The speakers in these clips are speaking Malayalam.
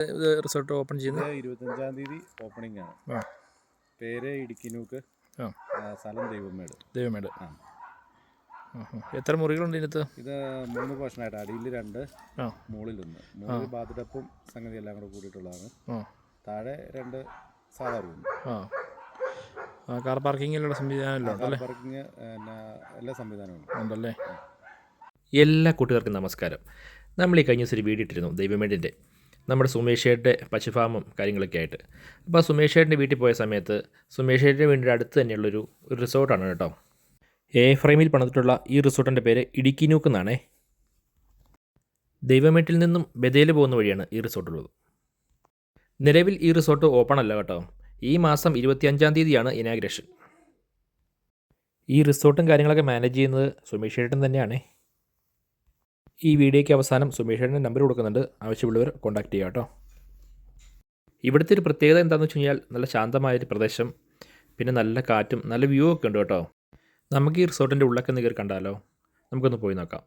ഇത് റിസോർട്ട് ഓപ്പൺ ചെയ്യുന്നത് 25-ാം തീയതി ഓപ്പണിംഗ് ആണ്. പേര് ഇടുക്കിനൂക്ക്, സ്ഥലം ദൈവമേട്. എത്ര മുറികളുണ്ട് ഇതിനകത്ത്? ഇത് 3 പോർഷനായിട്ട്, അടിയിൽ 2, മുകളിൽ 1. മുകളിൽ ബാത്ടപ്പും സംഗതി എല്ലാം കൂടെ കൂടിയിട്ടുള്ളതാണ്. താഴെ 2 സാധാ റൂം. കാർ പാർക്കിങ്ങിലുള്ള സംവിധാനം പാർക്കിങ് എല്ലാ സംവിധാനവും ഉണ്ടല്ലേ. എല്ലാ കൂട്ടുകാർക്കും നമസ്കാരം. നമ്മൾ ഈ കഴിഞ്ഞ ദിവസം ഒരു വീഡിയോ ഇട്ടിരുന്നു ദൈവമേടിൻ്റെ, നമ്മുടെ സുമേഷേട്ടൻ്റെ പശുഫാമും കാര്യങ്ങളൊക്കെ ആയിട്ട്. അപ്പോൾ സുമേഷേട്ടൻ്റെ വീട്ടിൽ പോയ സമയത്ത് സുമേഷേട്ടൻ്റെ വീടിൻ്റെ അടുത്ത് തന്നെയുള്ളൊരു റിസോർട്ടാണ് കേട്ടോ. ഫ്രെയിമിൽ പണിതിട്ടുള്ള ഈ റിസോർട്ടിൻ്റെ പേര് ഇടുക്കിനൂക്ക് എന്നാണേ. ദൈവമേട്ടിൽ നിന്നും ബദേൽ പോകുന്ന വഴിയാണ് ഈ റിസോർട്ടുള്ളത്. നിലവിൽ ഈ റിസോർട്ട് ഓപ്പൺ അല്ല കേട്ടോ. ഈ മാസം 25-ാം തീയതിയാണ് ഇനാഗ്രേഷൻ. ഈ റിസോർട്ടും കാര്യങ്ങളൊക്കെ മാനേജ് ചെയ്യുന്നത് സുമേഷേട്ടൻ തന്നെയാണ്. ഈ വീഡിയോയ്ക്ക് അവസാനം സുമേഷേട്ടൻ്റെ നമ്പർ കൊടുക്കുന്നുണ്ട്, ആവശ്യമുള്ളവർ കോൺടാക്ട് ചെയ്യുക കേട്ടോ. ഇവിടുത്തെ ഒരു പ്രത്യേകത എന്താണെന്ന് വെച്ച് കഴിഞ്ഞാൽ നല്ല ശാന്തമായൊരു പ്രദേശം, പിന്നെ നല്ല കാറ്റും നല്ല വ്യൂ ഒക്കെ ഉണ്ട് കേട്ടോ. നമുക്ക് ഈ റിസോർട്ടിൻ്റെ ഉള്ളൊക്കെ ഒന്ന് കയറി കണ്ടാലോ? നമുക്കൊന്ന് പോയി നോക്കാം.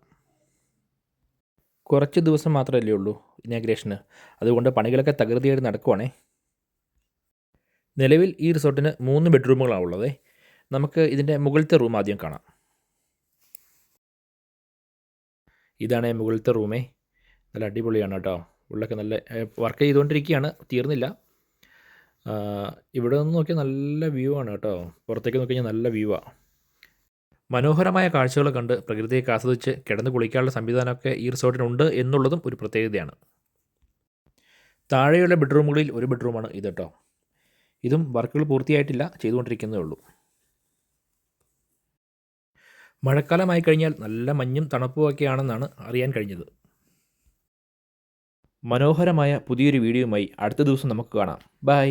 കുറച്ച് ദിവസം മാത്രമല്ലേ ഉള്ളൂ ഇനാഗ്രേഷന്, അതുകൊണ്ട് പണികളൊക്കെ തകൃതിയായിട്ട് നടക്കുവാണേ. നിലവിൽ ഈ റിസോർട്ടിന് 3 ബെഡ്റൂമുകളാണ് ഉള്ളത്. നമുക്ക് ഇതിൻ്റെ മുകളിലത്തെ റൂം ആദ്യം കാണാം. ഇതാണ് മുകളിലത്തെ റൂമേ. നല്ല അടിപൊളിയാണ് കേട്ടോ. ഉള്ളൊക്കെ നല്ല വർക്ക് ചെയ്തുകൊണ്ടിരിക്കുകയാണ്, തീർന്നില്ല. ഇവിടെ നിന്ന് നോക്കിയാൽ നല്ല വ്യൂ ആണ് കേട്ടോ. പുറത്തേക്ക് നോക്കി കഴിഞ്ഞാൽ നല്ല വ്യൂ ആണ്. മനോഹരമായ കാഴ്ചകൾ കണ്ട് പ്രകൃതിയൊക്കെ ആസ്വദിച്ച് കിടന്ന് കുളിക്കാനുള്ള സംവിധാനമൊക്കെ ഈ റിസോർട്ടിനുണ്ട് എന്നുള്ളതും ഒരു പ്രത്യേകതയാണ്. താഴെയുള്ള ബെഡ്റൂമുകളിൽ ഒരു ബെഡ്റൂമാണ് ഇത് കേട്ടോ. ഇതും വർക്കുകൾ പൂർത്തിയായിട്ടില്ല, ചെയ്തുകൊണ്ടിരിക്കുന്നതേ ഉള്ളൂ. മഴക്കാലമായി കഴിഞ്ഞാൽ നല്ല മഞ്ഞും തണുപ്പുമൊക്കെയാണെന്നാണ് അറിയാൻ കഴിഞ്ഞത്. മനോഹരമായ പുതിയൊരു വീഡിയോയുമായി അടുത്ത ദിവസം നമുക്ക് കാണാം. ബൈ.